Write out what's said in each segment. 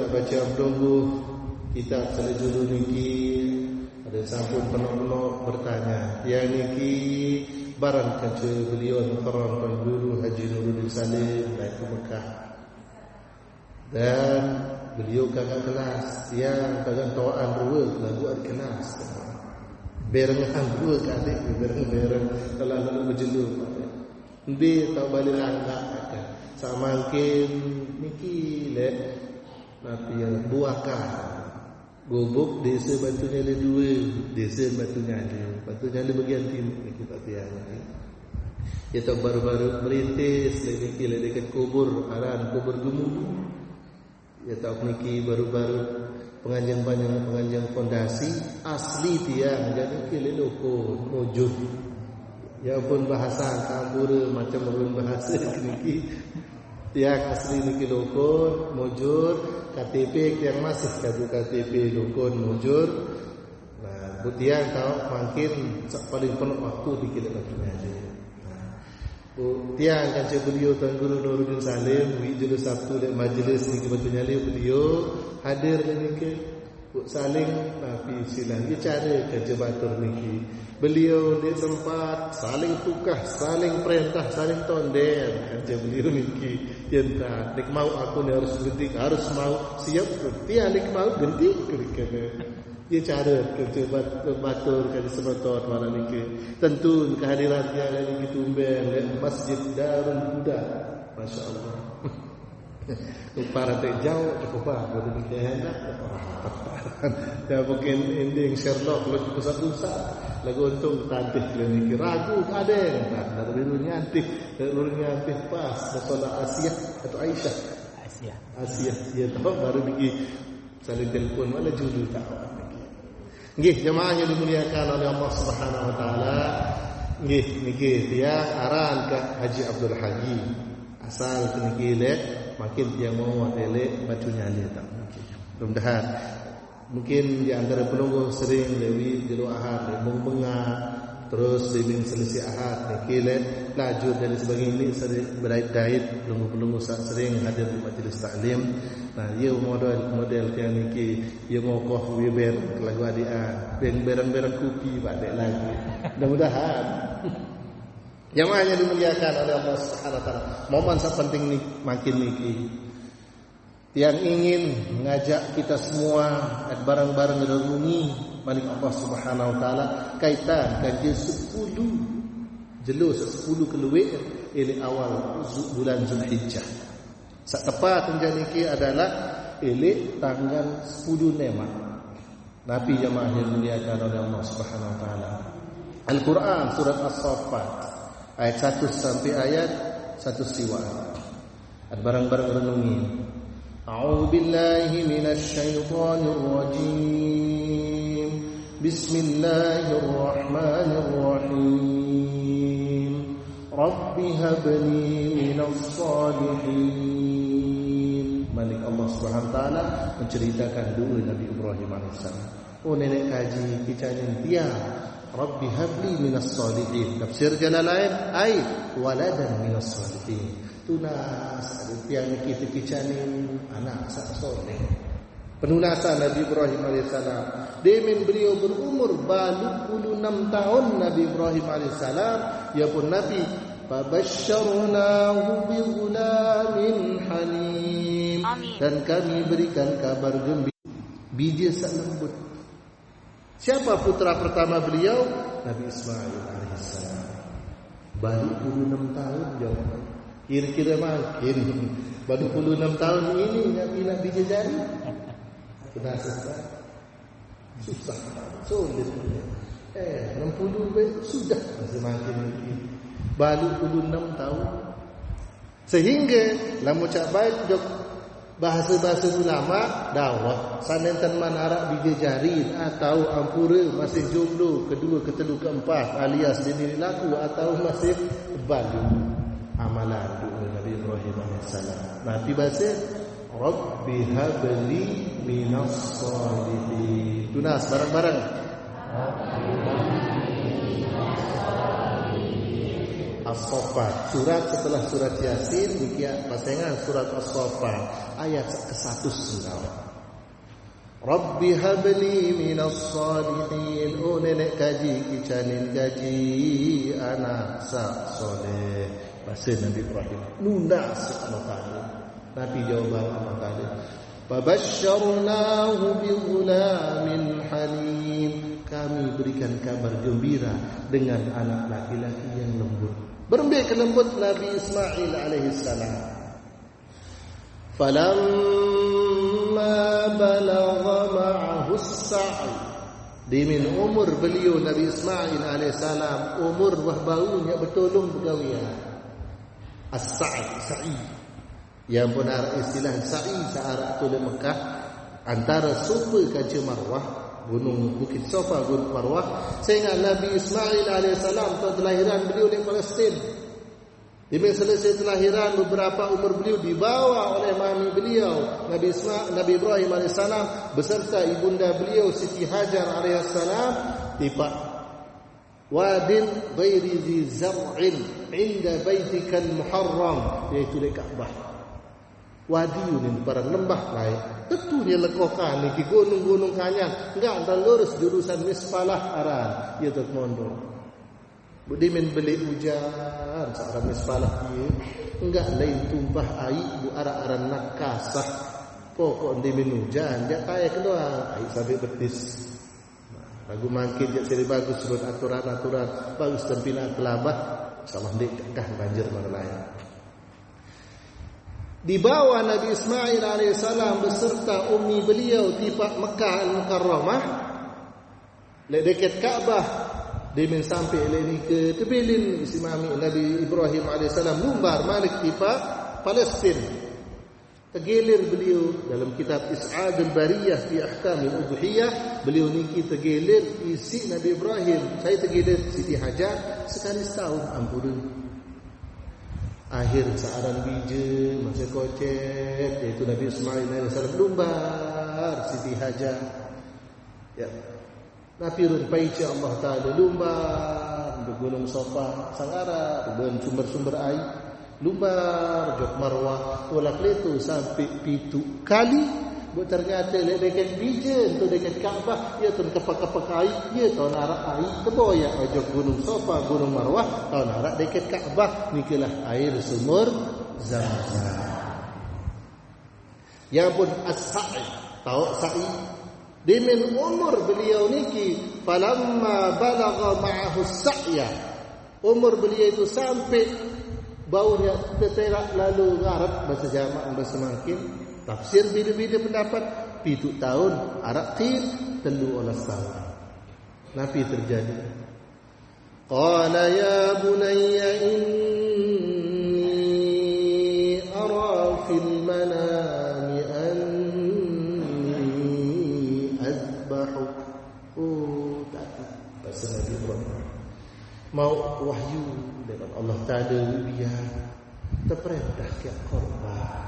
Baca abdullah kitab selejuru niki ada sampun penuh-penuh bertanya yang niki barang kaca beliau Mukarram Guru Haji Nuruddin Salim dari Mekah dan beliau kakak kelas yang kadang tawaan dua lagu ada kelas berengan dua kali bereng kalau lalu berjelur lebih tak balik langkah sama mungkin niki lek tapi yang buahkah gubuk desa Batu Nyala 2 desa Batu Nyala bagian timur kita tiang ya tak baru-baru merintis lagi dekat kubur aran kubur Gumudu ya tak niki baru-baru penganjang fondasi asli tiang jadi kile loko mujud ya pun bahasa Tambura macam urun bahasa niki tiang asli niki loko mujud KTP yang masih kadu KTP Dukun Mujur. Nah, butian tahu makin paling penuh waktu dikira waktunya aja. Butian kan beliau Tuan Guru Nuruddin Salim wijul Sabtu dan majlis di Batu Nyala beliau hadir ni ke saling tapi silang bicara kerja batur niki. Beliau dia sempat saling tukah, saling perintah, saling tonder kerja beliau niki. Yenta nek mau aku ni harus ganti, harus mau siap dia nek mau ganti kena. Dia cara kerja batur kerja sebetul malam niki. Tentu kehadirannya lagi tumben Masjid Darul Huda. Masya-Allah. Para tak jauh cukup apa boleh bikin hendak ya mungkin ending Sherlock kalau cukup satu lagu untung tantih klinik ragu ada tak dari dulunya antih pas masalah Asia atau Asia dia tahu baru bikin saling telefon malah judul tak nggih jemaah yang dimuliakan oleh Allah Subhanahu wa taala nggih niki dia aran ke Haji Abdul Haji asal niki lek makin dia mau elek Batu Nyala tak mungkin. Mudah-mudahan mungkin di antara penunggu sering lewi jero ahad bengah terus lebih selesai ahad nikile laju dari sebagainya ini sering berait-dait penunggu-penunggu sering hadir di majlis taklim. Nah, ia model yang niki ia ngokoh wiber lagu adia berang-berang kopi badek lagi. Mudah-mudahan yang hanya dimuliakan oleh Allah Subhanahu wa taala. Momen sepenting ni makin niki. Yang ingin mengajak kita semua bareng-bareng renungi manik Allah Subhanahu wa taala kaitan ganjil 10 jelus 10 keluik ini awal bulan Zulhijjah. Sak tepat niki adalah ini tanggal 10 Nemat. Nabi jemaah yang dimuliakan oleh Allah Subhanahu wa taala. Al-Quran surat As-Saffat ayat 1 sampai ayat 1 siwa. Ada barang-barang renungi. A'udzu billahi minasy syaithanir rajim. Bismillahirrahmanirrahim. Rabbi habli minas salihin. malik Allah Subhanahu taala menceritakan dua Nabi Ibrahim alaihissalam. Oh nenek kaji kicanin dia Rabbi habli minas salihin. Tafsir Jalalain ai waladan minas salihin. Tunas yang kita kicanin anak soleh. Penunasan Nabi Ibrahim alaihissalam. Demin beliau berumur 46 tahun Nabi Ibrahim alaihissalam. Ya pun Nabi fabasyarnahu bighulamin halim. Dan kami berikan kabar gembira biji lembut. Siapa putra pertama beliau? Nabi Ismail alaihissalam. Baru 26 tahun jawab. Kira-kira makin baru 26 tahun ini Nabi bisa jadi. Kena susah. Sulit. 60 sudah semakin ini. Baru 26 tahun. Sehingga lamu cak baik dok bahasa-bahasa ulama dakwah sanentan man arak bijajarin atau ampura masih jomblo kedua, ketelu, keempat alias dini laku atau masih balu amalan doa Nabi Ibrahim alaihissalam. Nabi bahasa Rabbi habli minas salihin. Tunas bareng-bareng. As-Saffat, surat setelah surat Yasin demikian pasangan surat As-Saffat ayat ke-1 surah. Rabbi habli minas salihin. Oh nenek kaji kicanin gaji anak soleh. Bahasa Nabi Ibrahim nunda Allah taala. Nabi jawab Allah taala fabasyarnahu bighulamin halim. Kami berikan kabar gembira dengan anak laki-laki yang lembut. Berembik lembut Nabi Ismail alaihissalam. Falamma balagha ma'ahu as-sa'i. Dimin umur beliau Nabi Ismail alaihissalam umur wahbaunya bertolong bergawian. As-sa'i. Yang benar istilah sa'i searah tu di Mekah antara Safa ke Marwah. Gunung Bukit Safa, Gunung Marwah. Sehingga Nabi Ismail alaihissalam tahun kelahiran beliau di Palestin. Bila selesai kelahiran beberapa umur beliau dibawa oleh mami beliau Nabi Ibrahim alaihissalam beserta ibunda beliau Siti Hajar alaihissalam tiba wadin ghairi zi zar'in inda baitikal muharram, iaitu di Kaabah. Wadi ini barang lembah lain. Tentu dia lekokan ni gunung-gunung kanyang. Enggak ada lurus jurusan Misfalah aran. Ia tak mondor. Budi men beli hujan searah Misfalah dia. Enggak lain tumpah air bu aran nakasah. Pokok di men hujan dia kaya kedua air sampai betis. Lagu mangkit dia seri bagus surut aturan-aturan bagus tempilan kelabah. Insyaallah dik kah banjir mana lain. Dibawa Nabi Ismail alaihissalam beserta ummi beliau tiba Mekah Al-Mukarramah le dekat Kaabah demen sampai le ke tebilin si mami Nabi Ibrahim alaihissalam lumbar malik tiba Palestin. Tergelir beliau dalam kitab Is'ad al-Bariyah fi Ahkam al-Udhiyah, beliau niki tergelir isi Nabi Ibrahim, saya tergelir Siti Hajar sekali setahun ampun. Akhir searan bija masa kocet iaitu Nabi Ismail alaihissalam lumbar Siti Hajar. Ya. Nabi rumpai Allah taala lumbar di Gunung Safa sangara dengan sumber-sumber air. Lumbar jok Marwah tolak letu sampai 7 kali. Buat ternyata dekat bija tu dekat Kaabah ia tu kepak-kepak air ia tu narak air keboyak jok Gunung Safa Gunung Marwah tu narak dekat Kaabah nikalah air sumur Zamzam. Ya pun as-sa'i tahu sa'i dimin umur beliau niki falamma balagha ma'ahu as-sa'ya umur beliau itu sampai baunya teterak lalu ngarap bahasa jamak bahasa makin. Tafsir beda-beda pendapat. 7 tahun arak qil 13 tahun. Nabi terjadi. Qala ya bunayya inni ara fil manami anni azbahuk. Oh, tak. Bahasa Nabi Ibrahim. Mau wahyu dengan Allah Ta'ala biar terperintah ke korban.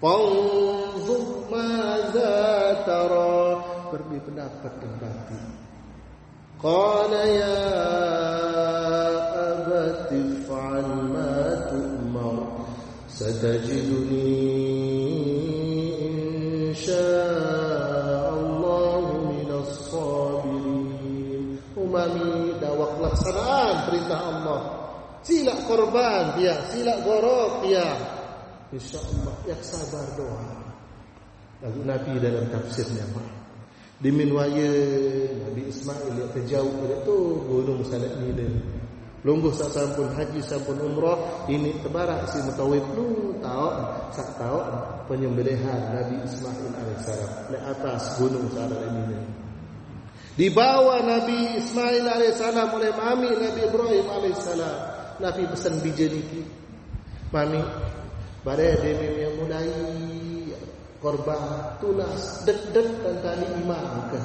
Fanzur madza tara, berbagi pendapat dan bati. Qala ya abati fa'al ma tu'mar, satajiduni insyaallah minas sabirin. Umami dakwah pelaksanaan perintah Allah. Sila korban dia, sila gorok dia. InsyaAllah yang sabar doa. Lagu Nabi dalam tafsirnya di minwaya Nabi Ismail yang terjauh dari tu gunung Salat Nida. Lungguh sak sampun haji sampun umrah, ini tebarak si mutawif lu tahu penyembelihan Nabi Ismail alaihissalam di atas gunung Salat Nida. Dibawa Nabi Ismail alaihissalam oleh mami Nabi Ibrahim alaihissalam. Nabi pesan bija niki. Mami, bare demi yang mulai korban tunas dek-dek dan tali imam ke.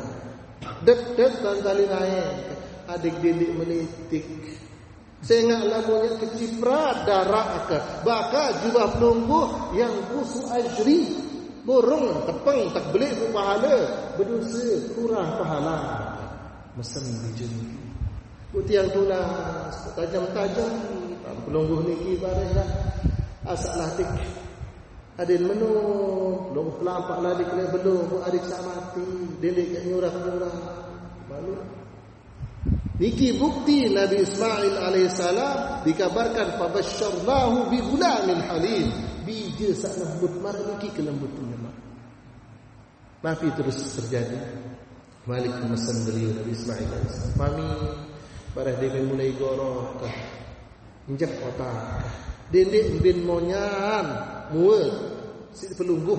Dek-dek dan tali naik. Adik didik menitik. Sehingga lamunya keciprat darah ke. Baka jubah penunggu yang busu ajri. Burung tepeng tak beli pahala. Berdosa kurang pahala. Mesen bija niki. Utiang tunas tajam-tajam penunggu niki barang asak latik adin menu long pelampak ladik le belum adik sak mati delik nyurah-nyurah malu. Niki bukti Nabi Ismail alaihissalam dikabarkan fabasyarnahu bi gulamin halim, bija sak lembut mar niki kelembutnya mak. Nabi terus terjadi Malik memesan beliau Nabi Ismail alaihissalam, mami barah dia mulai gorok kah injak otak dendek bin monyan mual si pelungguh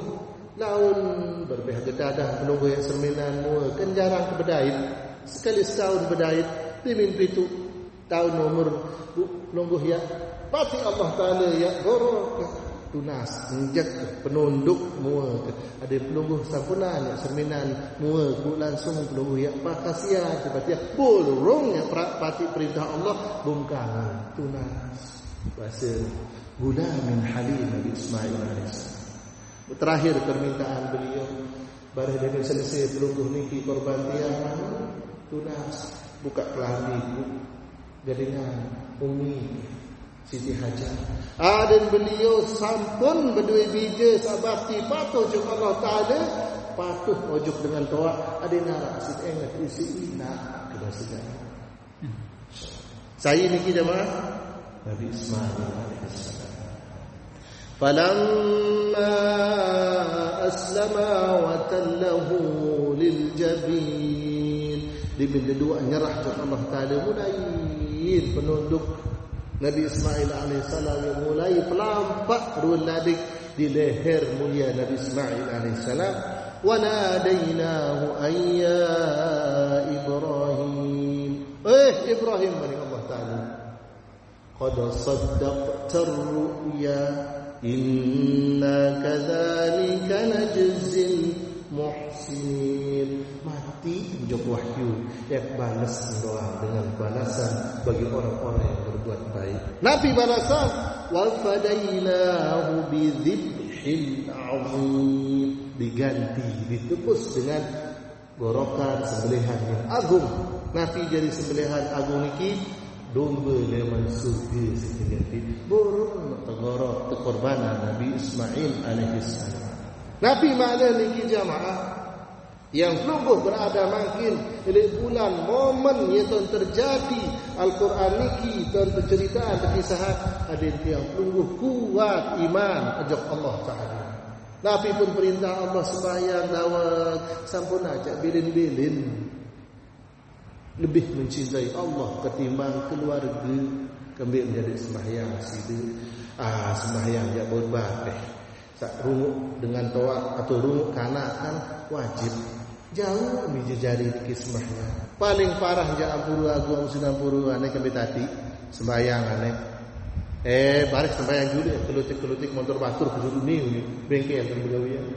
laun berbeh gedadah pelungguh yang serminan mual kan jarang kebedait sekali setahun bedait dimin pitu tahun umur pelungguh ya pati Allah Ta'ala ya gorok tunas injak penunduk mual ada pelungguh sampunan ya serminan mual langsung pelungguh ya pakasia seperti ya bolong ya pati perintah Allah bungkang tunas bahasa gulamin halim Nabi Ismail alaihissalam. Terakhir permintaan beliau barang dia selesai pelungguh niki korban tiang tunas buka kelambi gadingan umi Siti Hajar. Dan beliau sampun berdua bija sabakti patuh jeung Allah Taala, patuh ojuk dengan toa ada narak sit ingat isi nak kedah segala. Saya niki jemaah Nabi Ismail alaihissalam. Falamma aslama wa tallahu lil jabin. Dibin dua nyerah kepada Allah Taala mulai penunduk Nabi Ismail alaihissalam yang mulai pelampak ruang nadik di leher mulia Nabi Ismail alaihissalam. Wa nadainahu ayya Ibrahim. Ibrahim bani Allah Taala. Qad saddaqta ar-ru'ya inna kadzalika najzil muhsinin. Mati menjawab wahyu yang balas doa dengan balasan bagi orang-orang yang berbuat baik. Nabi balasan wa fadainahu bi dzibhin 'azim, diganti ditebus dengan gorokan sembelihan yang agung. Nabi jadi sembelihan agung niki domba leman surga setinggi burung tegorok korbanan Nabi Ismail alaihissalam. Nabi mana niki jamaah yang pelungguh berada makin oleh bulan momen yang terjadi Al-Quran niki dan penceritaan terkisahan ada yang pelungguh kuat iman ajak Allah Ta'ala. Nabi pun perintah Allah sembahyang dawat sampun ajak bilin-bilin lebih mencintai Allah ketimbang keluarga kembali menjadi sembahyang situ. Sembahyang ya berbat sak runguk dengan toa atau runguk kanak kan wajib jauh biji jari di sembahyang. Paling parah ja ampuru agung sinampuru ane kembali tadi sembahyang ane baris sembahyang juga kelutik-kelutik motor batur ke dunia bengkel bergawian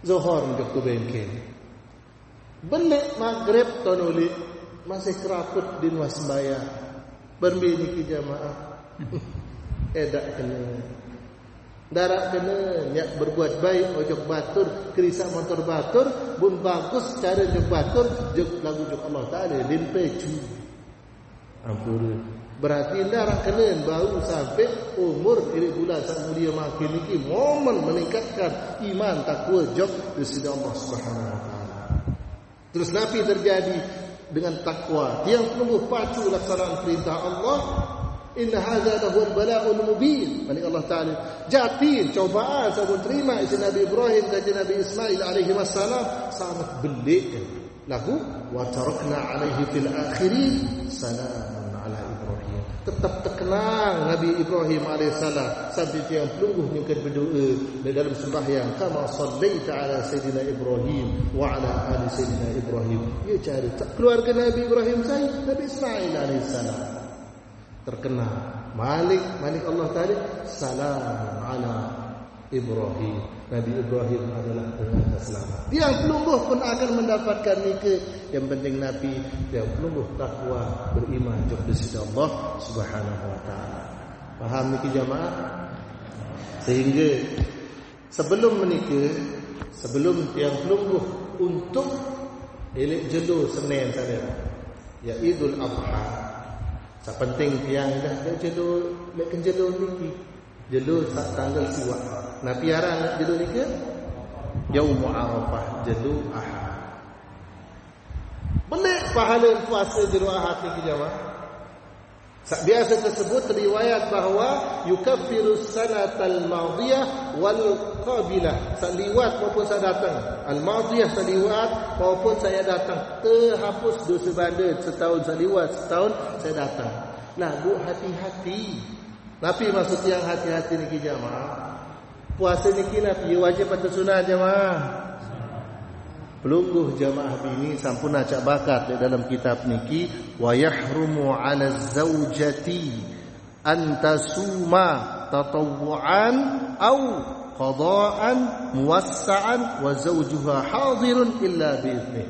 zuhur untuk tu bengkel belik maghrib tonuli masih keraput di nuas sembahyang berbini ki jamaah edak kena Darat kena nyak berbuat baik ojo batur, kerisa motor batur, bun bagus cara jog batur, jog lagu jog Allah Taala limpe cu. Ampun. Berarti darat kena baru sampai umur ini bulan sak mulia makin iki momen meningkatkan iman takwa jog di sisi Allah Subhanahu wa taala. Terus nabi terjadi dengan takwa, tiang penuh pacu laksanaan perintah Allah. Inna hadza lahu al-bala'ul mubin. Mani Allah Taala jatin cobaan sabun terima isi Nabi Ibrahim dan Nabi Ismail alaihi wassalam sangat belik. Lagu wa tarakna alaihi fil akhirin salamun ala Ibrahim. Tetap terkenang Nabi Ibrahim alaihissalam sampai tiang pelungguh nyungkan berdoa dalam sembahyang kama sallaita ala sayyidina Ibrahim wa ala ali sayyidina Ibrahim. Ya cari keluarga Nabi Ibrahim saya Nabi Ismail alaihissalam terkenal. Malik Allah Taala salam ala Ibrahim. Nabi Ibrahim adalah pengantar selamat. Yang pelungguh pun akan mendapatkan nikah. Yang penting Nabi yang pelungguh takwa beriman kepada Allah Subhanahu wa taala. Faham niki jamaah? Sehingga sebelum menikah, sebelum yang pelungguh untuk elok jelo Senin saja, ya Idul Adha. Sepenting tiang dah jelo lek jelo niki. Jelo sak tanggal siwak. Nabi arang jelo niki Yaum Arafah jelo Ahad. Benar pahala puasa jelo Ahad niki jemaah. Biasa tersebut riwayat bahawa yukaffiru sanatal madiyah wal qabilah. Saliwat maupun saya datang. Al madiyah saliwat maupun saya datang. Terhapus dosa badan setahun saliwat, setahun saya datang. Nah, bu hati-hati. Nabi maksud yang hati-hati niki jamaah. Puasa niki Nabi wajib atau sunah jamaah? Pelungguh jamaah bini sampun acak bakat di dalam kitab niki wa yahrumu 'ala zaujati an tasuma tatawwu'an au qada'an muwassa'an wa zawjuha hadirun illa bi'idnih.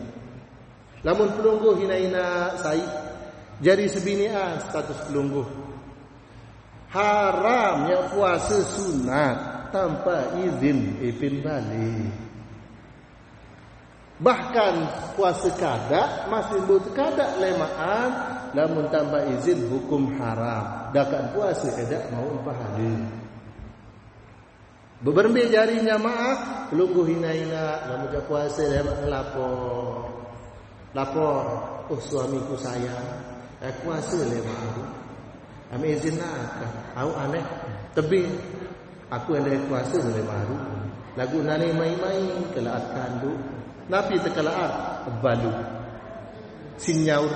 Lamun pelungguh hina-hina sai jadi sebinian status pelungguh. Haram yang puasa sunat tanpa izin ipin balik. Bahkan puasa kadak masih butuh kadak lemaan lamun tanpa izin hukum haram. Dakan puasa edak mau pahala. Beberapa jari jamaah pelungguh hina-hina lamun jak puasa lemak lapor. Oh suamiku sayang, puasa lemak. Ame izin nak. Au aneh. Tapi aku ada puasa lemak. Lagu nani mai-mai kelaat kandu. Nabi tekalaat balu sinyaur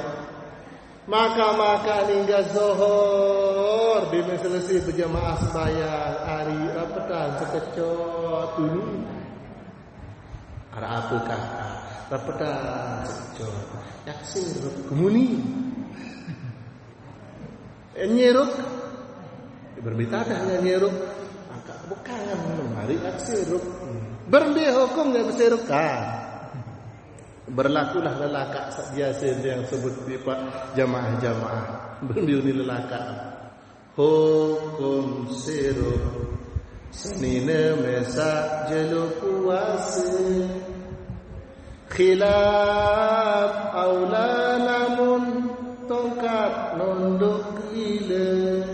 maka hingga zuhur bina selesai berjamaah sembahyang hari petang sekecot ini ara apa kata petang sekecot yaksir kemuni nyeruk berbeda dah nyeruk agak bukan hari yaksir berbeda hukum enggak berseruk berlakulah lelakak biasa yang sebut pak jamaah-jamaah berdiuni lelakak hukum sirup senine mesak jelu puasa khilaf aula namun tongkat nunduk gila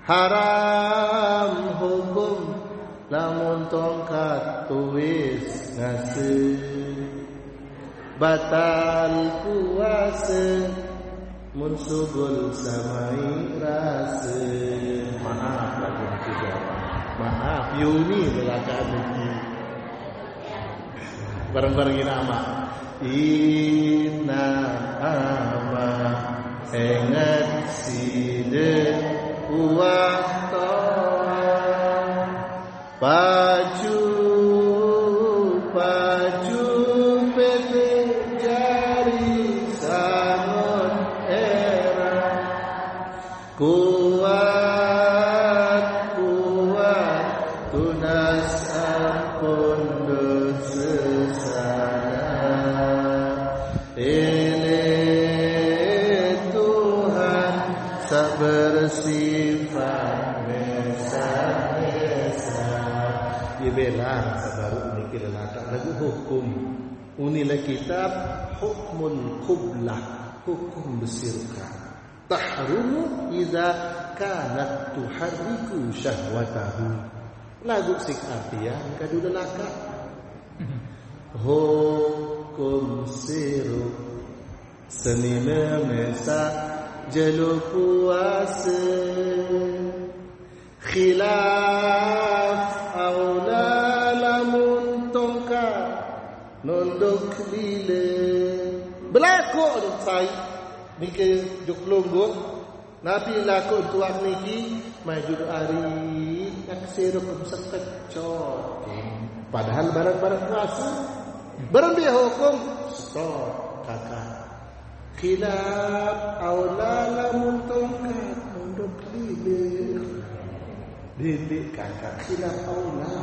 haram hukum namun tongkat tulis ngasih batal puasa mun sugul samai rasa. Maaf lagi juga. Maaf Yuni belakaan ini. Bareng-bareng nama Inna ama ingat side waktu baju kuat tunas ampun dosa ini Tuhan tak bersifat besar. orang sabaru ini kira laka lagu hukum. Unilah kitab hukmul qublah, hukum bersirka. Tahrumu idza kanat tuharriku syahwatahu. Lagu sik artian kadu lelaka. Hukum siru seni memesak jelu puasa khilaf aula lamun tongkat nondok lile berlaku sai mikir juk lungguh nabi laku tuak niki maju hari nak sirup sekecot padahal barang-barang puasa barang dia hukum stop kakak khilaf aula lamun tongkat nondok lile didik kakak khilaf aula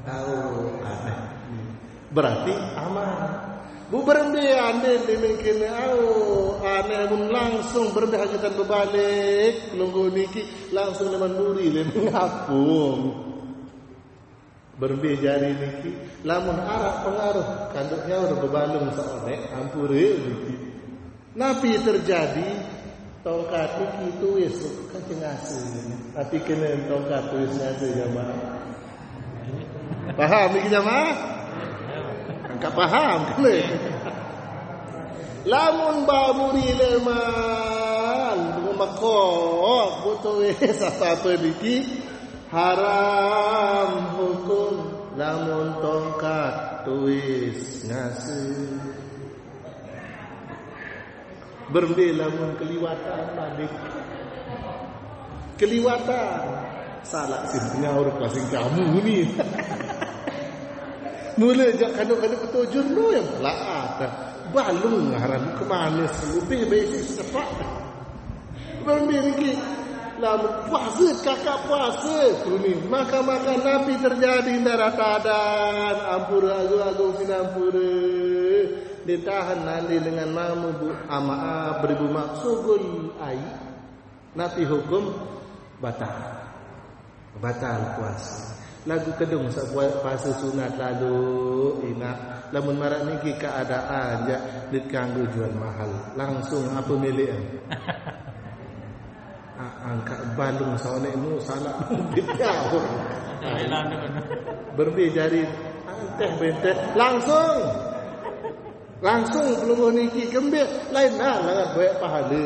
tahu aneh berarti aman bu berende ande mungkin aneh mun langsung berende hajatan berbalik nunggu niki langsung leman buri le mengapung berende jari niki lamun arak pengaruh kanduknya udah bebalung seonek ampure niki napi terjadi tongkat niki tuis kancing asih tapi kena tongkat tuis asih jamaah paham iki jamaah enggak paham kene lamun baburi leman makok butuh apa niki haram hukum lamun tongkat tuis ngasih berbe lamun keliwatan balik keliwatan salah simpnya orang kelasing kamu ni mula jak kadang-kadang petujur lo yang laat balung haram kemana lebih baik sepak berbe ni lamun puasa kakak puasa ni maka nabi terjadi daratadan ampura agung sinampura ditahan nanti dengan mamu bu amaah beribu maksugul ai nabi hukum batal puasa lagu kedung sabuat puasa sunat lalu ingat lamun marak niki keadaan ja dikanggu jual mahal langsung apa milik angkat balung soalnya mu salah jauh berbi jari teh benteh langsung belum niki kembir lain langat banyak pahala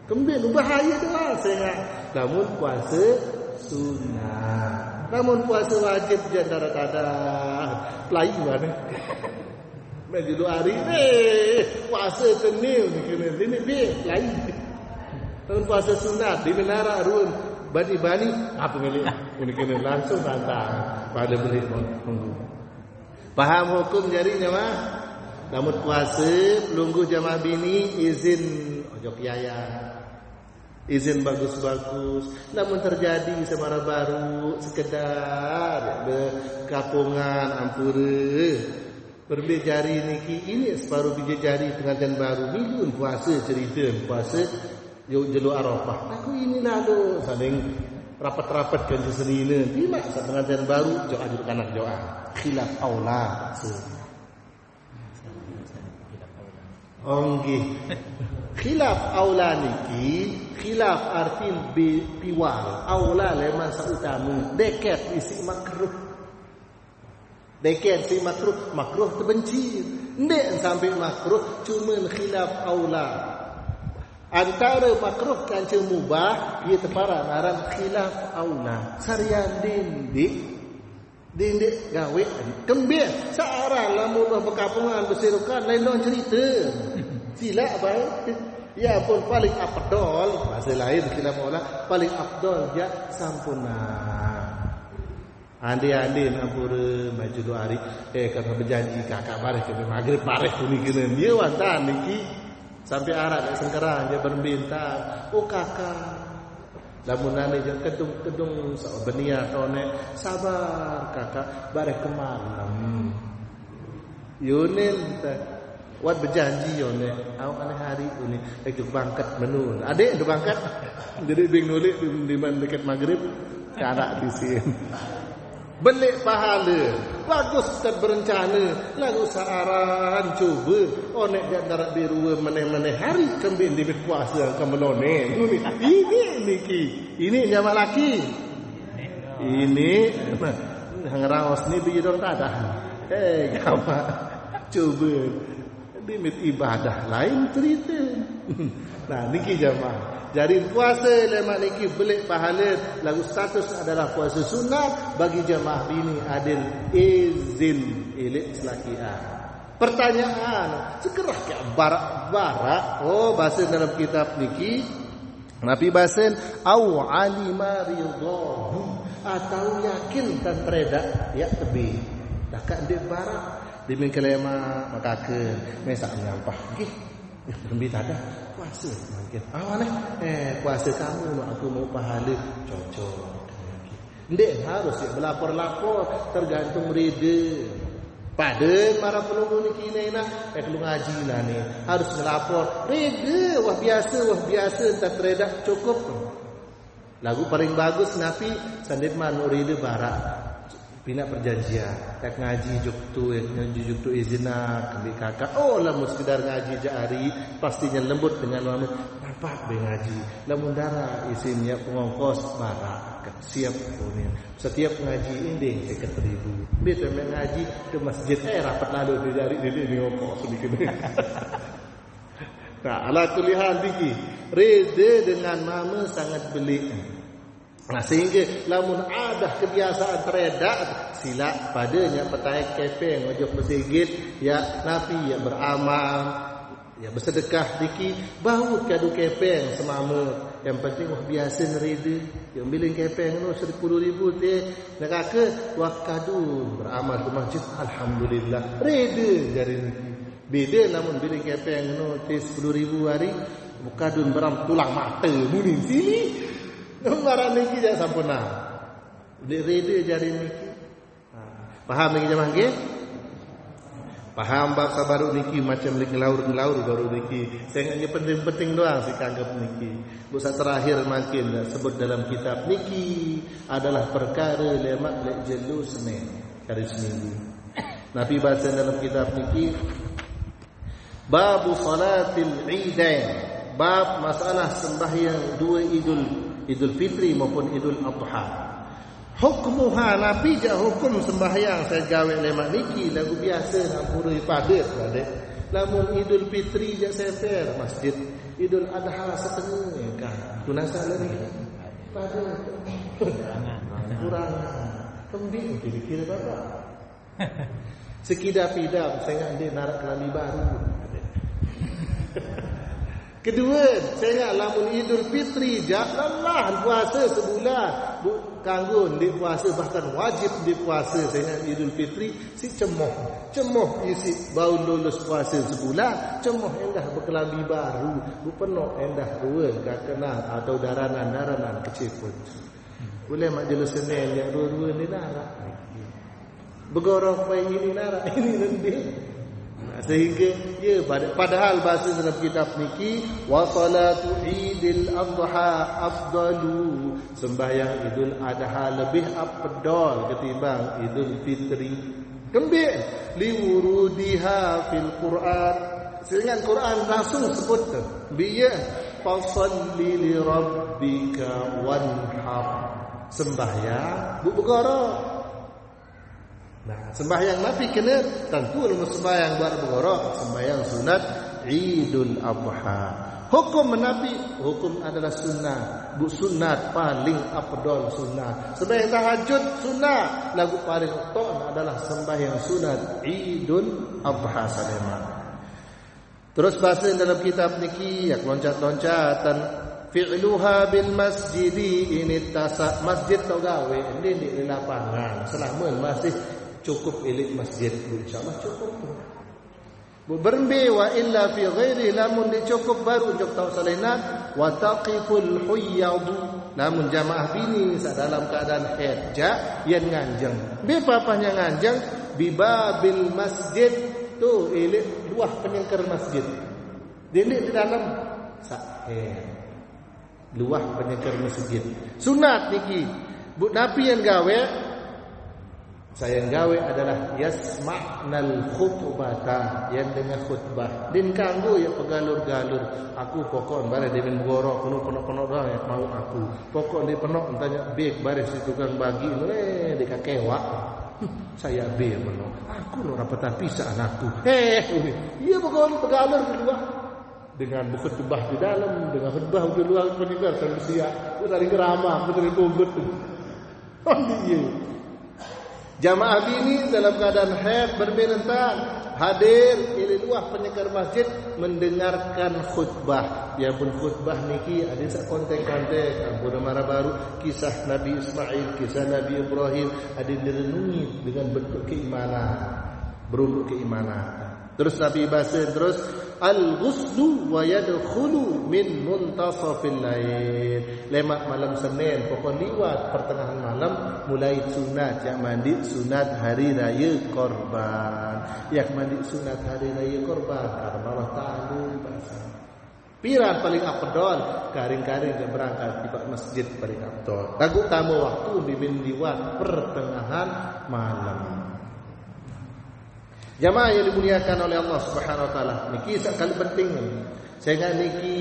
kembir bahaya dah saya namun puasa sunnah namun puasa wajib jandara tada pelai mana majlu hari puasa tenil ni be pelai namun puasa sunat di menara ruun bani apa milik ini kena langsung tantang pada beli minggu paham hukum jarinya mah namun puasa lungguh jamaah bini izin ojo kiaya izin bagus-bagus namun terjadi semara baru sekedar kapungan ampure berbejari niki ini separuh biji jari pengantin baru milun puasa cerita puasa yuk jelu Arafah aku ini lalu saling rapat-rapat kan senina lima saat pengantin baru jo adu kanak doa khilaf aula onggih khilaf aula niki khilaf arti piwal aula leman sautamu deket isi makruh deket si makruh terbenci ndek sampai makruh cuma khilaf aula antara makruh kan mubah ia tepara naran khilaf aula sarian dindik gawe kembir searah lamun berkampungan berserukan lain dong cerita sila baik ya pun paling afdol bahasa lain khilaf aula paling afdol ya sampuna andi nampura maju dua hari kalau berjanji kakak bareh ke maghrib bareh kuni kena dia wantan niki sampai arat nak sengkerang dia berbintang kakak lamun nane je kedung benia tone sabar kakak bareh ke malam yunin wat berjanji yone awak ane hari ini ikut bangkat menun adik tu bangkat jadi bing nulik di mana dekat maghrib anak di sini belik pahala, bagus dan berencana, lagu searan cuba, onek di antara biru meneh-meneh hari kembing di puasa kemelone. Ini nyamak laki. Ini ngeraos ni biji dong tak ada. Kamu cuba limit ibadah lain cerita. Nah, niki jamaah. Jadi puasa lemak niki belik pahala, lagu status adalah puasa sunat bagi jamaah bini adil izin ilik selakian. Pertanyaan, sekerah ke barak-barak. Oh, bahasa dalam kitab niki Nabi bahasa au alima ridhahu, atau yakin dan reda ya tebe. Dah kat ndek barak dimin kelema maka ke mesak nyampah nggih. Rembi tak ada puasa mungkin. Awak puasa kamu aku mau pahala cocok. Ndek harus ya berlapor-lapor tergantung reda. Pada para penunggu ni kini nak kalau ngaji lah ni harus melapor reda wah biasa tak reda cukup. Lagu paling bagus Nabi sandit manu reda barak. Bina perjanjian, tak ngaji juktu izina kami kakak. Oh, lamun sekedar ngaji jari pastinya lembut dengan lamun nampak be ngaji. Lamun darah isinya pengongkos barak siap punya. Setiap ngaji inding 50.000. Betul ngaji ke masjid rapat lalu dari ngongkos sedikit. Nah, ala kulihan diki reda dengan mama sangat belik. Nah, sehingga lamun ada kebiasaan teredak sila padanya petai kepeng ojok bersigit ya Nabi ya beramal ya bersedekah diki baut kadu kepeng semama yang penting biasa nerida yang biling kepeng no 10.000 teh nak ke wakadu beramal ke masjid alhamdulillah reda jari niki beda lamun biling kepeng no teh 10.000 hari bukadun beram tulang mata muni sini barang niki dah sampurna. Dia reda jari niki. Faham niki jemaah nggih? Faham bab sabaru niki macam lek ngelaur baru niki. Saya nganya penting-penting doang sih kanggap niki. Busa terakhir makin sebut dalam kitab niki adalah perkara lemak lek jelu Senin hari seminggu. Nabi bahasa dalam kitab niki bab salatil Idain. Bab masalah sembahyang dua Idul Fitri maupun Idul Adha. Hukmuha Nabi jak hukum sembahyang saya gawe lemak niki lagu biasa nak purui padat padat. Lamun Idul Fitri jak semper masjid. Idul Adha setengah kan. Tunasa lagi. Padat. Kurang. Kembing kira-kira berapa? Sekidap-idap saya ngandek narak kelali baru. Kedua, saya ingat lamun Idul Fitri janganlah puasa sebulan. Kanggo di puasa bahkan wajib di puasa. Saya ingat Idul Fitri si cemoh isi bau lulus puasa sebulan, cemoh endah berkelambi baru, bupenok endah dua kenal atau daranan kecil pun. Boleh majlis Senin yang dua-dua ni narak. Begorok pai ini narak, ini nanti. Sehingga ya padahal bahasa dalam kitab niki wa salatu idil adha afdalu, sembahyang Idul Adha lebih afdal ketimbang Idul Fitri. Kembali liwurudiha fil Quran, sehingga Quran langsung sebut biya fasalli li rabbika wanhar, sembahyang bergorok. Nah, sembahyang Nabi kena tentu sembahyang buat bergorok, sembahyang sunat Idul Adha. Hukum Nabi, hukum adalah sunnah. Sunat paling afdal sunnah. Sembahyang tahajud sunnah. Lagu paling utama adalah sembahyang sunat Idul Adha salema. Terus bahasa dalam kitab niki ya loncat-loncatan fi'luha bil masjidi ini tasak masjid tau gawe ini di lapangan selama masih cukup elit masjid insyaallah cukup bu bermbe wa illa fi ghairi lamun dicukup baru untuk tau salinat wa taqiful huyyad namun jamaah bini dalam keadaan haid yang nganjang be papahnya nganjang bi babil masjid tu elit luah penyengker masjid di dalam sahih luah penyengker masjid sunat niki bu nabi yang gawe Saya gawe adalah yasma'nal khutbata, yang dengar khutbah. Din kanggo ya pegalur-galur. Aku pokok bare demen gorok penuh-penuh doang ya mau aku. Pokok dia penuh tanya beg bare si tukang bagi dia kakewa. Saya be penuh. Aku lo rapatan pisah anakku. Iya pegalur kedua. Dengan khutbah di dalam, dengan khutbah di luar penyegar sampai siap. Aku dari geramah, aku dari kugut. Oh iya. Jamaah bini dalam keadaan haid berbentak hadir di luar penyegar masjid mendengarkan khutbah. Ya pun khutbah niki ada sak konten-konten ampun marah baru kisah Nabi Ismail, kisah Nabi Ibrahim ada direnungi dengan bentuk keimanan, berunduk keimanan. Terus Nabi bahasa terus al-ghuslu wa yadkhulu min muntasafil lail. Lemak malam Senin pokok liwat pertengahan malam mulai sunat yang mandi sunat hari raya korban. Yang mandi sunat hari raya korban karena Allah Ta'ala bahasa. Piran paling afdal karing-karing yang berangkat di masjid paling afdal. Lagu tamu waktu bimbing liwat pertengahan malam. Jamaah yang dimuliakan oleh Allah Subhanahu wa taala, niki sekali penting. Saya ingat niki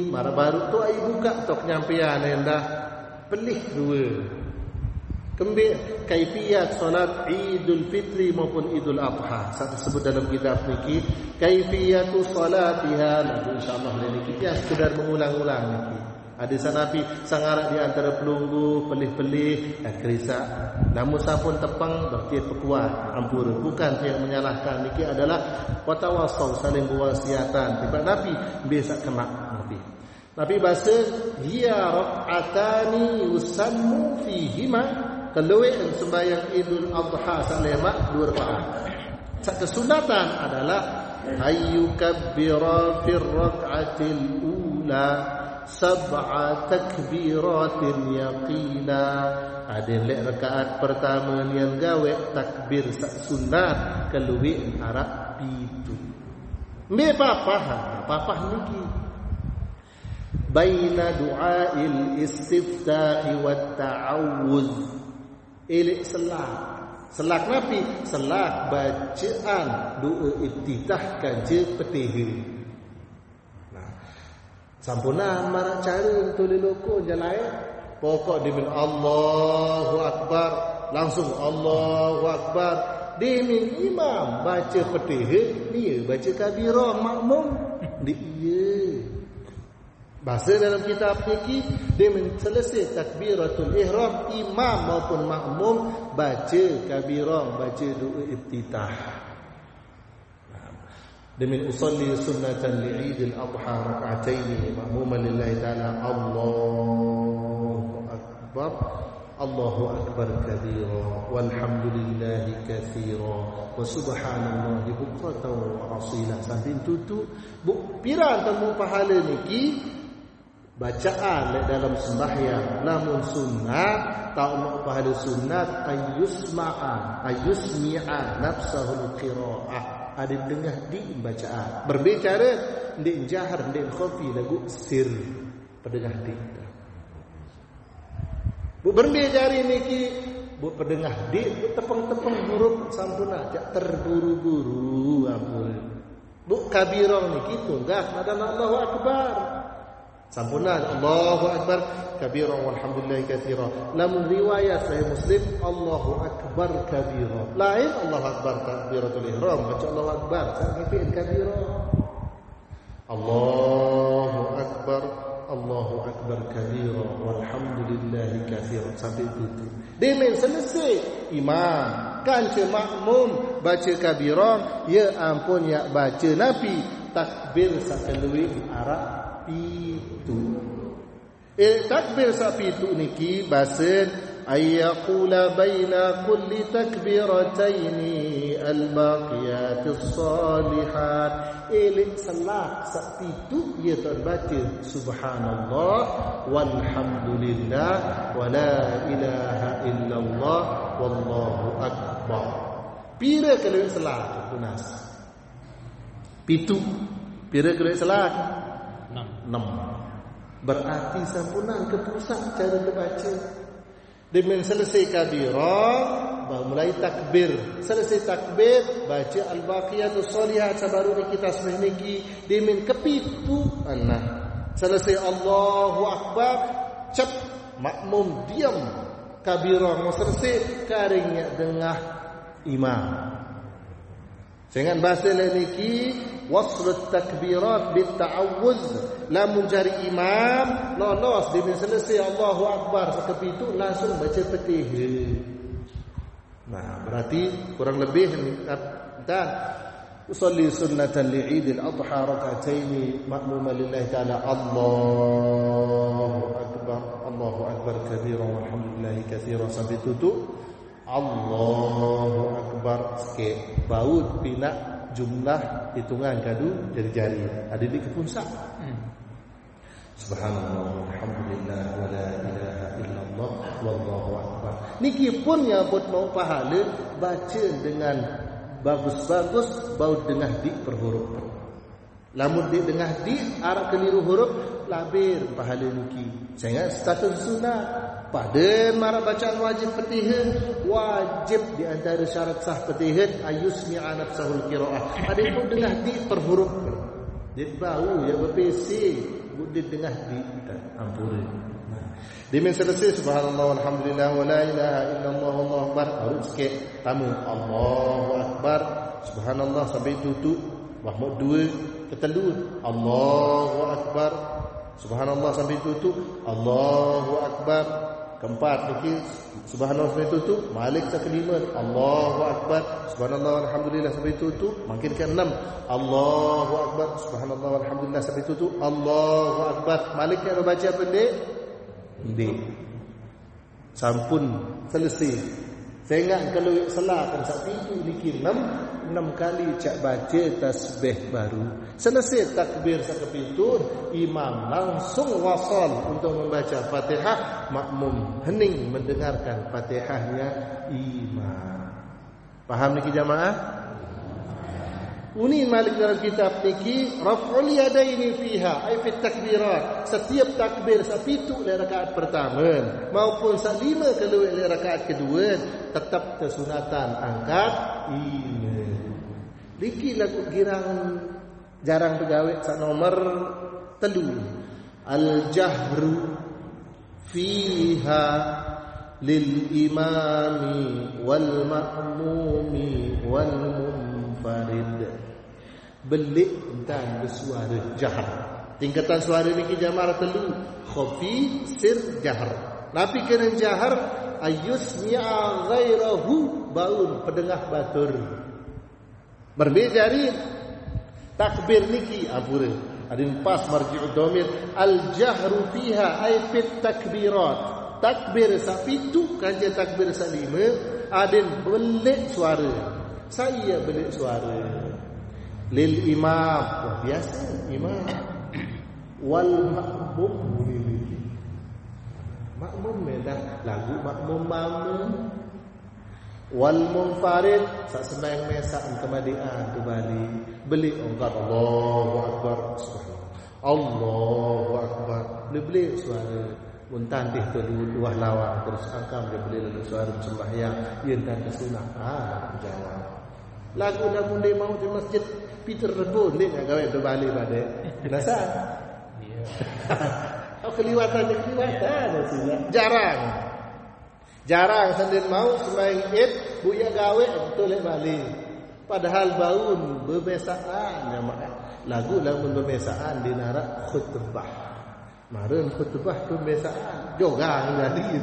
marah baru tu ai buka tok nyampian endah pelih dua. Kembali kaifiyat salat Idul Fitri maupun Idul Adha. Saya sebut dalam kitab niki kaifiyatu salatiha. Insyaallah niki ya sekedar mengulang-ulang niki. Ada sanapi sangarak di antara pelunggu, pelih-pelih, kerisa. Namun sampun tepang berarti pekuat, ampura. Bukan yang menyalahkan. Niki adalah watawasau saling berwasiatan. Tiba Nabi biasa kena Nabi. Nabi bahasa hiya raq'atani yusannu fihima keluwe sembahyang Idul Adha salema 2 rakaat. Kesunatan adalah ayyukabbira fir raq'atil ula sab'a takbiratin yaqina. Ada lek rakaat pertama yang gawe takbir sak sunat keluwe arab pitu. Me papah niki baina du'ail istiftahi wat ta'awuz ilik selak Nabi selak bacaan doa iftitah kanje petihi. Sampuna marak cara tu leloko jalai pokok dimin Allahu Akbar langsung Allahu Akbar dimin imam baca Fatihah dia baca kabirah makmum dia bahasa dalam kitab niki dimin selesai takbiratul ihram imam maupun makmum baca kabirah baca doa iftitah. Demi usalli sunnatan li'idil adha rak'ataini ma'muman lillahi ta'ala Allahu akbar kabira walhamdulillahi katsira wa subhanallahi bukratan wa asila. Sampai tutu piran temu pahala niki bacaan dalam sembahyang namun sunnat tak mau pahala sunat ayusmi'a nafsahul qira'ah. Ada dengar di bacaan berbicara di jahar di khafi lagu sir pendengar di bu berbicara niki bu pendengar di tepeng-tepeng huruf sampuna jak terburu-buru ampun bu kabirah niki tunggah ada Allahu Akbar sampuna Allahu Akbar kabira walhamdulillahi katsira. Lamun riwayat Sahih Muslim Allahu Akbar kabira. Lain Allahu Akbar takbiratul ihram, baca Allahu Akbar sampai kabira. Allahu Akbar kabira walhamdulillahi katsira sampai itu. Demen selesai imam kanca makmum baca kabira, ya ampun ya baca Nabi takbir sakelui arab itu. Takbir sapi itu niki bahasa ayyaqula baina kulli takbirataini al-baqiyatis salihat. Elik salat sapi itu ia terbaca subhanallah walhamdulillah wa la ilaha illallah wallahu akbar. Pira kalau salat tunas pitu pira kalau salat 6. Berarti sampunan ke pusat cara membaca. Dengan selesai kabirah, mulai takbir. Selesai takbir, baca al-baqiyatus shalihat sabaru kita tasbih niki. Dengan kepitu selesai Allahu akbar, cep makmum diam. Kabirah mau selesai, karingnya dengah imam. Jangan bahasa niki waslut takbirat bit ta'awuz. Lamun jari imam lolos dia selesai Allahu akbar sekepitu langsung baca Fatihah. Nah, berarti kurang lebih dan usolli sunnatan li'id al-adha rak'ataini ma'muma lillahi ta'ala. Allahu akbar kabira walhamdulillahi katsira sampai tutup. Allahu akbar sikit baut pinak jumlah hitungan kadu jari-jari ada di kepunsak. Subhanallah walhamdulillah wa la ilaha illallah wallahu akbar. Niki pun nyabut mau pahala baca dengan bagus-bagus baut dengah di per huruf. Lamun di dengah di arah keliru huruf labir pahala niki. Jangan status sunat. Pada mara bacaan wajib Fatihah, wajib di antara syarat sah Fatihah ayusmi'a nafsahul qiraah. Ada pun dengah di per huruf. Dia bau ya berpesi, dia dengah di ampun. Dia selesai subhanallah walhamdulillah wa la ilaha illallah wallahu akbar. Harus sikit tamu Allahu akbar subhanallah sampai tutup. Mahmud 2 ketelu Allahu akbar subhanallah sampai tutup. Allahu akbar. Keempat niki subhanallah sampai tutup. Malik kelima Allahu akbar subhanallah walhamdulillah sampai tutup. Makin ke-6 Allahu akbar subhanallah walhamdulillah sampai tutup. Allahu akbar. Malik yang baca pendek sampun selesai. Saya ingat kalau selakan sak pintu niki 6 kali cak baca tasbih baru. Selesai takbir sak pintu, imam langsung wasal untuk membaca Fatihah, makmum hening mendengarkan Fatihahnya imam. Paham niki jamaah? Uni Malik dalam kitab niki raf'ul yadaini fiha ay fi takbirat. Setiap takbir sapitu di rakaat pertama maupun salima kalau di rakaat kedua tetap kesunatan angkat ini. Niki lagu girang jarang pegawai sak nomor 3. Al-jahru fiha lil imami wal ma'mumi wal munfarid. Belik dan bersuara jahar. Tingkatan suara niki jamar telu khafi sir jahar. Nabi kena jahar ayusmi'a ghairahu baun pedengah batur. Berbeza ri takbir niki apure. Adin pas marji'ud dhamir al jahru fiha ay fit takbirat. Takbir sapitu kanja takbir salima adin belik suara. Saya belik suara. Lil imam biasa imam wal makmum medah lagu makmum mamun wal munfarid sak sembahyang mesak kemadian kembali beli ongkat Allahu akbar Allahu akbar beli suara muntantih tu luah lawan terus angkam dia beli lalu suara sembahyang yen dan sunah jawab lagu dah mulai mau di masjid Peter rebun dia nak gawe berbalik pada binasa. Ya. Keliwatan jarang sendiri mau sembahyang Id buya gawe betul balik. Padahal baun berbesaan jamaah. Lagu berbesaan di nara khutbah. Marun khutbah tu besaan jogang jadi.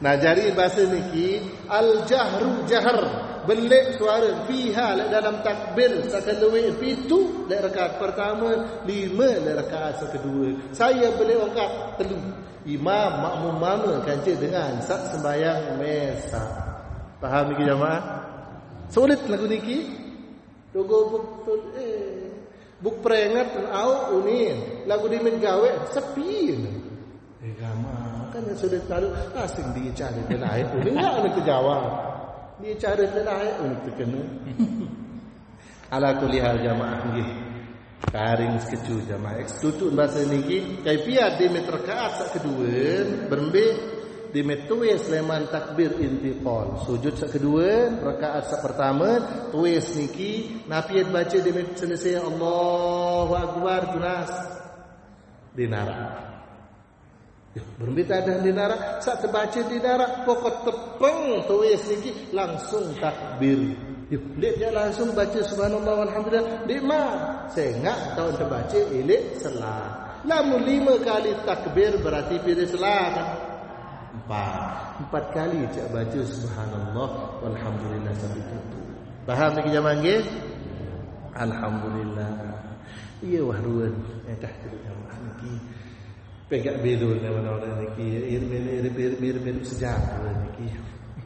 Nah jadi bahasa niki al-jahru jahar belik suara fiha dalam takbir sakalewe pitu le rakaat pertama 5 le rakaat kedua. Saya belik rakaat 3. Imam makmum mana kancik dengan sak sembahyang mesa. Faham niki jemaah? Sulit lagu niki. Dogo betul buk peringat au unin lagu di mengawe sepi. Jamaah kan sudah tahu asing dia cari lain tu enggak nak terjawab. Dia cari lain untuk kena. Ala kulli hal jamaah nggih. Karing sekecu jamaah. Tutut bahasa niki kaifiat di rakaat sak kedua berembe dimetuis leman takbir intiqal. Sujud kedua, rakaat pertama, tuis niki Nabi baca dimet selesai Allahu akbar tunas dinara. Berbeda dengan dinara, saat terbaca dinara pokok tepeng tuis niki langsung takbir. Dia langsung baca subhanallah walhamdulillah. Lima sehingga tahun terbaca elek selah. Lamun 5 kali takbir berarti pilih selah kan? 4 kali cak baca subhanallah walhamdulillah sampai tutup. Faham lagi jamaah nggih? Alhamdulillah. Iya wahruan dah terus jamaah niki. Pegak bedul nama orang niki mirip sejarah niki.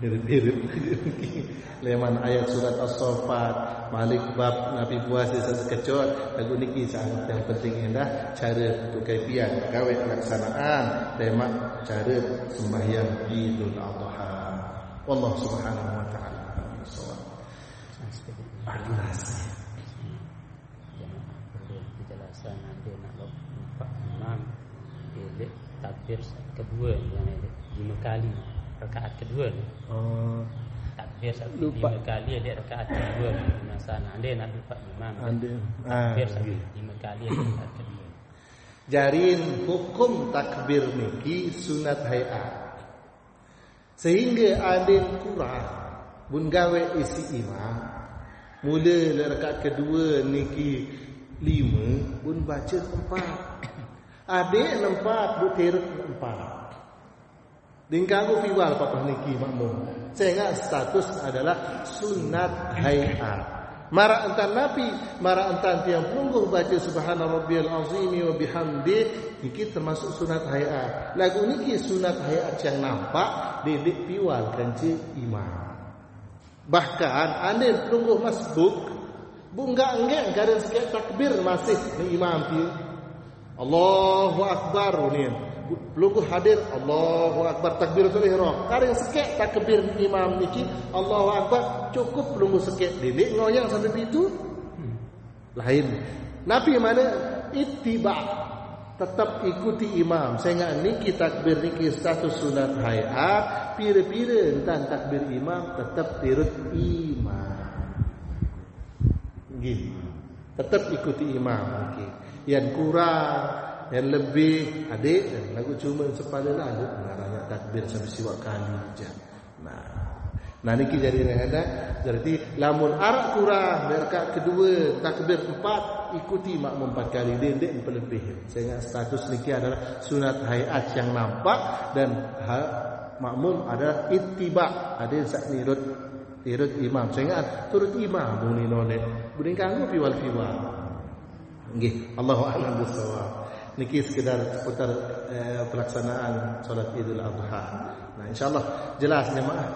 Mirip niki. Leman ayat surat As-Saffat, Malik bab Nabi puasa sekecot, lagu niki sangat yang penting indah cara untuk kaifiat gawe pelaksanaan tema cara sembahyang Idul Adha. Wallahu subhanahu wa ta'ala bisawab. Jelas. Penjelasan nanti nak lupa imam dia takbir kedua yang 5 kali rakaat kedua. Takbir lupa 5 kali ada rakaat kedua di sana. Ande nak lupa imam. Takbir 5 kali ada rakaat kedua. Jarin hukum takbir niki sunat hayat. Sehingga ande kurang bun gawe isi imam. Mula rakaat kedua niki 5 bun baca 4. Adik 4 bu teruk 4. Dingkagu fiwal papah niki makmum. Sehingga status adalah sunat hayat. Mara entan Nabi, mara entan tiang pelungguh baca subhana rabbiyal azimi wa bihamdi, niki termasuk sunat hayat. Lagu niki sunat hayat yang nampak dedik piwal kanci imam. Bahkan anda pelungguh masbuk, bunga enggak garis sekali takbir masih ni imam ti. Allahu akbar ni. Pelungguh hadir Allahu akbar takbiratul ihram. Kareng sikit takbir imam niki Allahu akbar cukup pelungguh sikit dedik ngoyang sampai itu. Lain. Nabi mana ittiba tetap ikuti imam. Sehingga niki takbir niki status sunat hayat, pira-pira entan takbir imam tetap tirut imam. Nggih. Tetap ikuti imam niki. Yang kurang yang lebih adik lagu cuma sepadalah ada ngaranya takbir sampai siwak kali je. Nah niki jadi ada berarti lamun arak kurang rakaat kedua takbir 4 ikuti makmum 4 kali dendek lebih. Sehingga status niki adalah sunat hayat yang nampak dan makmum adalah ittiba, ada sak tirut imam. Sehingga turut imam muni noleh. Buding kanggo piwal. Nggih, Allahu a'lam bissawab. Niki sekedar seputar pelaksanaan solat Idul Adha. Nah, insyaallah jelas jemaah.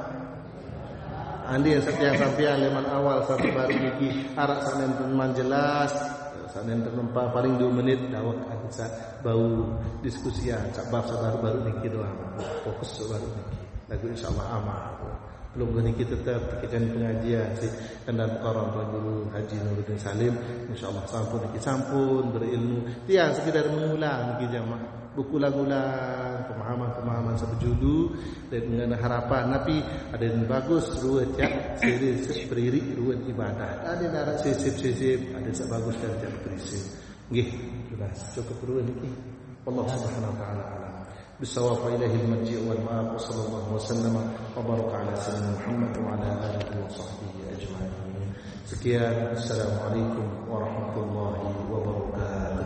Andi yang setiap sampean leman awal sampai baru niki arak sanen teman jelas, sanen ternempa paling 2 menit dawak ada bau diskusian sak bab baru niki doang. Fokus baru niki. Lagu insyaallah amal. Belum niki tetap kita pengajian si dan qaran guru Haji Nuruddin Salim insyaallah sampun berilmu tiang sekedar mengulang niki jamaah berulang-ulang pemahaman sebejulu dan dengan harapan Nabi ada yang bagus ruwet ya serius beririk ruwet ibadah ada narak sisip ada yang bagus dan tidak berisip nggih sudah cukup ruwet niki Allah Subhanahu wa taala بالصواب إليه المرجع والمآب وصلى الله وسلم وبارك على سيدنا محمد وعلى آله وصحبه أجمعين. Sekian, Assalamualaikum warahmatullahi wabarakatuh.